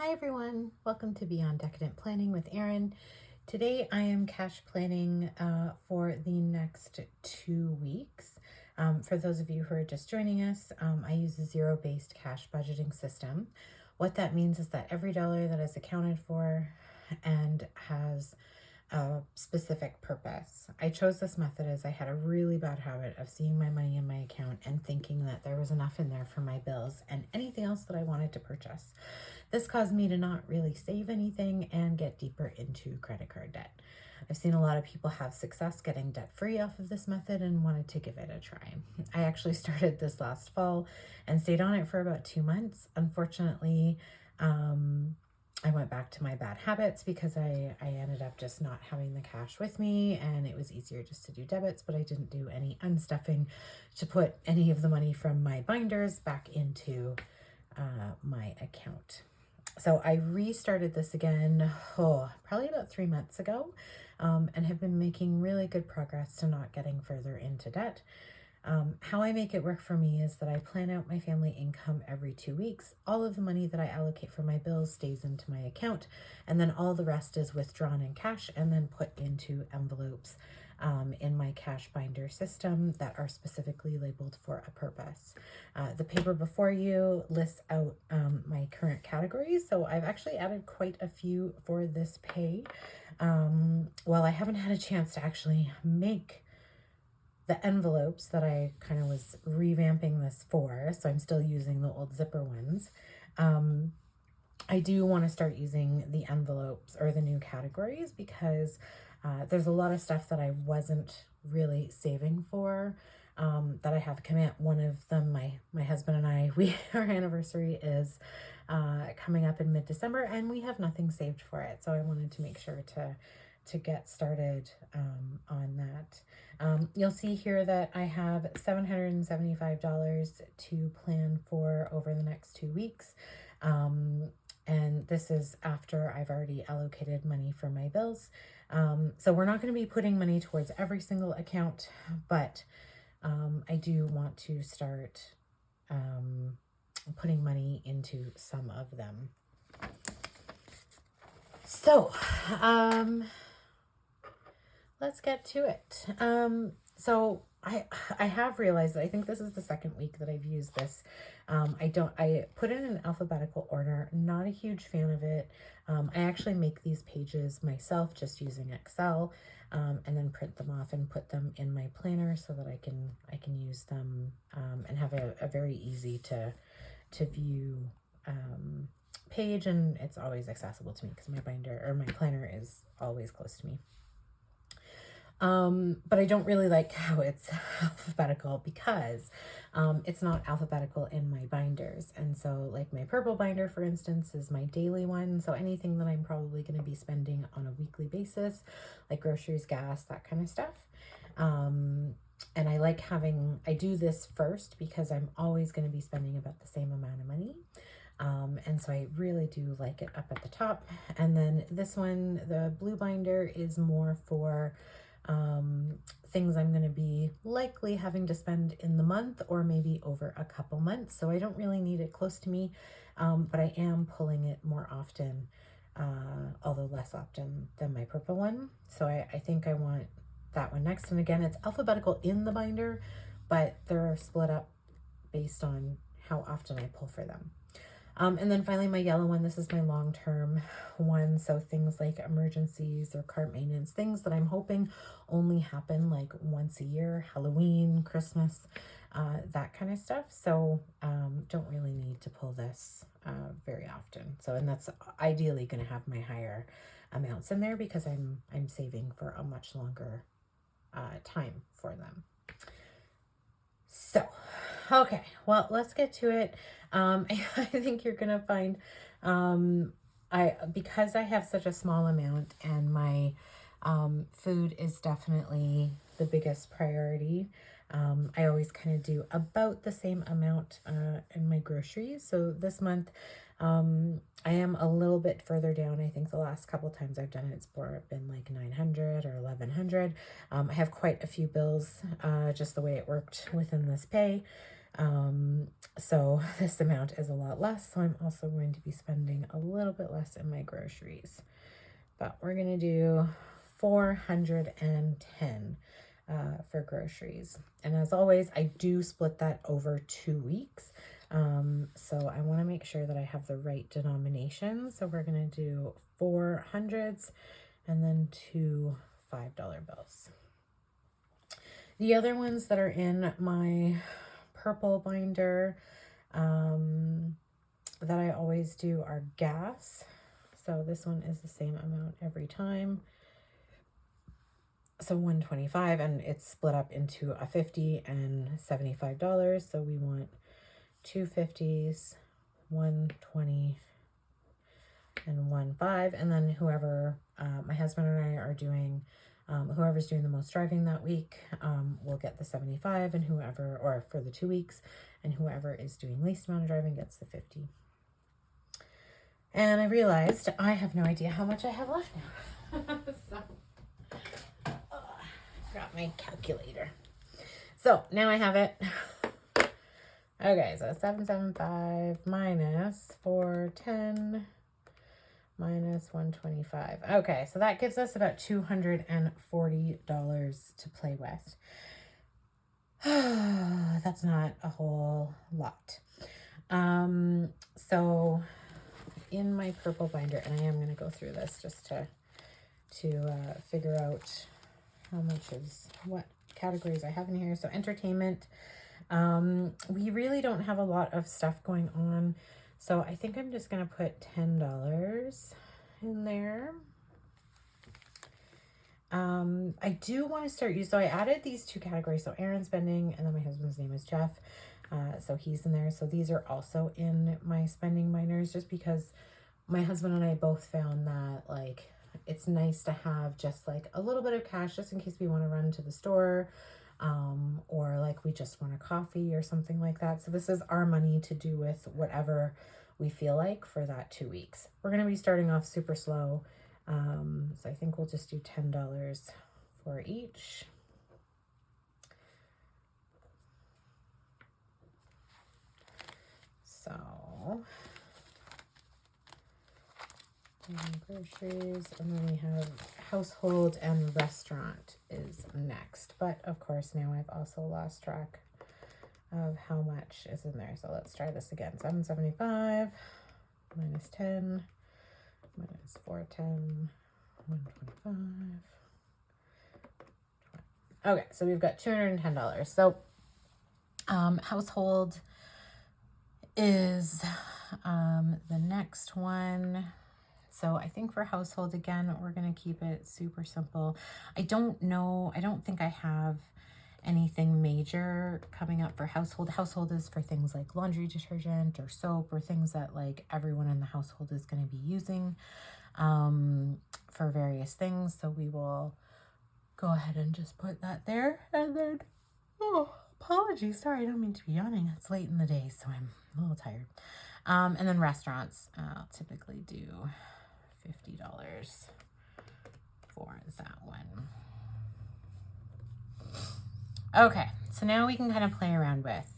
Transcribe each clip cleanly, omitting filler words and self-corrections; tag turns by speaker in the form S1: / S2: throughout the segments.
S1: Hi everyone, welcome to Beyond Decadent Planning with Erin. Today I am cash planning for the next 2 weeks. For those of you who are just joining us, I use a zero-based cash budgeting system. What that means is that every dollar that is accounted for and has a specific purpose. I chose this method as I had a really bad habit of seeing my money in my account and thinking that there was enough in there for my bills and anything else that I wanted to purchase. This caused me to not really save anything and get deeper into credit card debt. I've seen a lot of people have success getting debt free off of this method and wanted to give it a try. I actually started this last fall and stayed on it for about 2 months. Unfortunately, I went back to my bad habits because I ended up just not having the cash with me, and it was easier just to do debits, but I didn't do any unstuffing to put any of the money from my binders back into my account. So I restarted this again, probably about 3 months ago, and have been making really good progress to not getting further into debt. How I make it work for me is that I plan out my family income every 2 weeks. All of the money that I allocate for my bills stays into my account, and then all the rest is withdrawn in cash and then put into envelopes in my cash binder system that are specifically labeled for a purpose. The paper before you lists out my current categories, so I've actually added quite a few for this pay. While I haven't had a chance to actually make the envelopes that I kind of was revamping this for, so I'm still using the old zipper ones. I do want to start using the envelopes or the new categories because there's a lot of stuff that I wasn't really saving for that I have coming up. One of them, my husband and I, our anniversary is coming up in mid-December, and we have nothing saved for it. So I wanted to make sure to get started on that. You'll see here that I have $775 to plan for over the next 2 weeks. And this is after I've already allocated money for my bills. So we're not going to be putting money towards every single account, but I do want to start putting money into some of them. So, let's get to it. So I have realized that I think this is the second week that I've used this. I put it in alphabetical order. Not a huge fan of it. I actually make these pages myself just using Excel, and then print them off and put them in my planner so that I can use them and have a very easy to view page, and it's always accessible to me because my binder or my planner is always close to me. But I don't really like how it's alphabetical because it's not alphabetical in my binders. And so like my purple binder, for instance, is my daily one. So anything that I'm probably going to be spending on a weekly basis, like groceries, gas, that kind of stuff. And I do this first because I'm always going to be spending about the same amount of money. And so I really do like it up at the top. And then this one, the blue binder, is more for things I'm going to be likely having to spend in the month or maybe over a couple months. So I don't really need it close to me, but I am pulling it more often, although less often than my purple one. So I think I want that one next. And again, it's alphabetical in the binder, but they're split up based on how often I pull for them. And then finally, my yellow one, this is my long-term one. So things like emergencies or cart maintenance, things that I'm hoping only happen like once a year, Halloween, Christmas, that kind of stuff. So don't really need to pull this very often. So, and that's ideally going to have my higher amounts in there because I'm saving for a much longer time for them. So, okay, well, let's get to it. I think you're going to find, because I have such a small amount and my food is definitely the biggest priority, I always kind of do about the same amount in my groceries. So this month, I am a little bit further down. I think the last couple times I've done it's been like 900 or 1100. I have quite a few bills, just the way it worked within this pay. So this amount is a lot less. So I'm also going to be spending a little bit less in my groceries. But we're going to do 410 for groceries. And as always, I do split that over 2 weeks. So I want to make sure that I have the right denomination. So we're going to do 4 hundreds and then 2 $5 bills. The other ones that are in my purple binder that I always do are gas. So this one is the same amount every time. So $125, and it's split up into a $50 and $75. So we want 2 50s, 120 and 1.5, and then whoever my husband and I are doing, whoever's doing the most driving that week will get the 75, and whoever, or for the 2 weeks, and whoever is doing least amount of driving gets the 50. And I realized I have no idea how much I have left now. So got my calculator. So now I have it. Okay, so 775 minus 410 minus 125. Okay, so that gives us about $240 to play with. That's not a whole lot. So in my purple binder, and I am going to go through this just to figure out how much is what categories I have in here. So entertainment, we really don't have a lot of stuff going on, so I think I'm just going to put $10 in there. I do want to start so I added these 2 categories, so Aaron spending, and then my husband's name is Jeff, so he's in there. So these are also in my spending minors, just because my husband and I both found that like it's nice to have just like a little bit of cash just in case we want to run to the store, or like we just want a coffee or something like that. So this is our money to do with whatever we feel like for that 2 weeks. We're going to be starting off super slow. So I think we'll just do $10 for each. So groceries, and then we have household and restaurant is next. But of course now I've also lost track of how much is in there. So let's try this again. 775 minus 10 minus 410, 125. Okay, so we've got $210. So household is the next one. So I think for household, again, we're going to keep it super simple. I don't think I have anything major coming up for household. Household is for things like laundry detergent or soap, or things that like everyone in the household is going to be using for various things. So we will go ahead and just put that there. And then, oh, apologies. Sorry, I don't mean to be yawning. It's late in the day, so I'm a little tired. And then restaurants, I'll typically do $50 for that one. Okay, so now we can kind of play around with.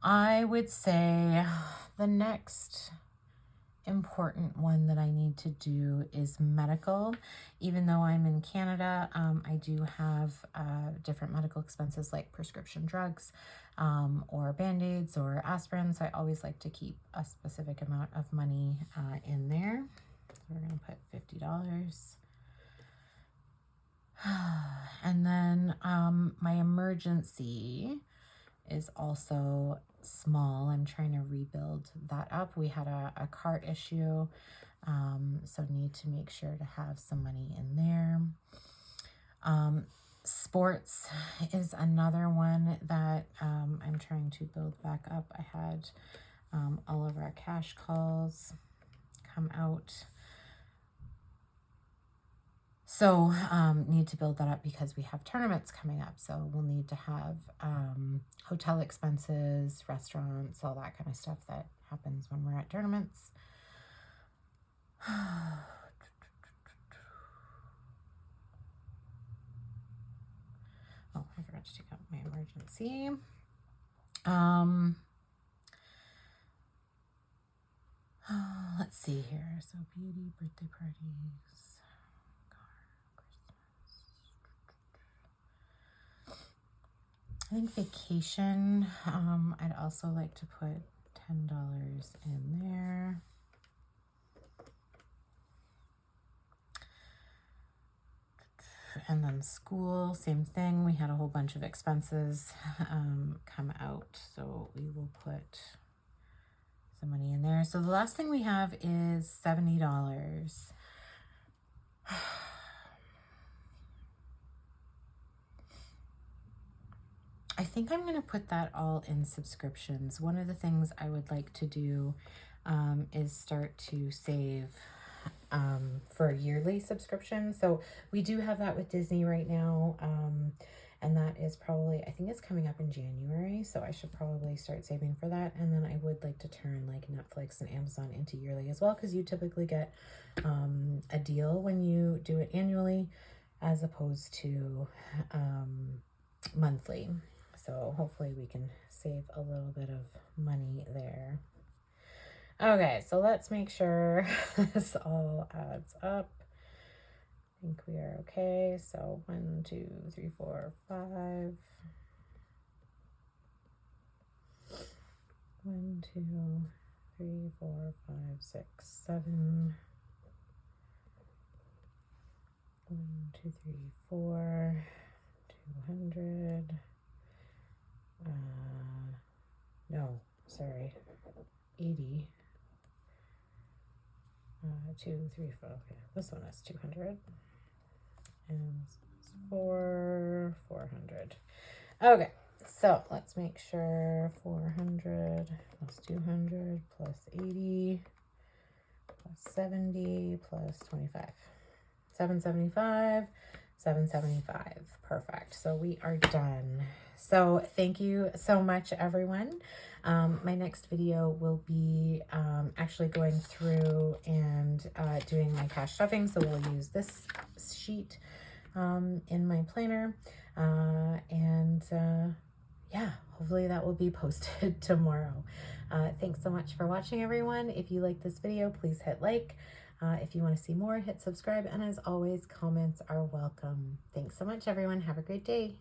S1: I would say the next important one that I need to do is medical. Even though I'm in Canada, I do have different medical expenses like prescription drugs, or Band-Aids or aspirin. So I always like to keep a specific amount of money in there. So we're going to put $50. And then my emergency is also small. I'm trying to rebuild that up. We had a cart issue, so need to make sure to have some money in there. Sports is another one that I'm trying to build back up. I had all of our cash calls come out. So need to build that up because we have tournaments coming up. So we'll need to have hotel expenses, restaurants, all that kind of stuff that happens when we're at tournaments. Oh, I forgot to take out my emergency. Let's see here. So beauty, birthday parties, I think vacation. I'd also like to put $10 in there. And then school, same thing. We had a whole bunch of expenses come out, so we will put some money in there. So the last thing we have is $70. I think I'm going to put that all in subscriptions. One of the things I would like to do is start to save for yearly subscriptions. So we do have that with Disney right now. And that is probably, I think it's coming up in January. So I should probably start saving for that. And then I would like to turn like Netflix and Amazon into yearly as well, because you typically get a deal when you do it annually as opposed to monthly. So hopefully we can save a little bit of money there. Okay, so let's make sure this all adds up. I think we are okay. So 1, 2, 3, 4, 5. 1, 2, 3, 4, 5, 6, 7. 1, 2, 3, 4. 200. No, sorry. 80. 2, 3, 4. Okay, this one is 200. And 400. Okay, so let's make sure 400 plus 200 plus 80 plus 70 plus 25. 775. 775. Perfect. So we are done. So thank you so much, everyone. My next video will be actually going through and doing my cash stuffing. So we'll use this sheet in my planner. Yeah, hopefully that will be posted tomorrow. Thanks so much for watching, everyone. If you like this video, please hit like. If you want to see more, hit subscribe. And as always, comments are welcome. Thanks so much, everyone. Have a great day.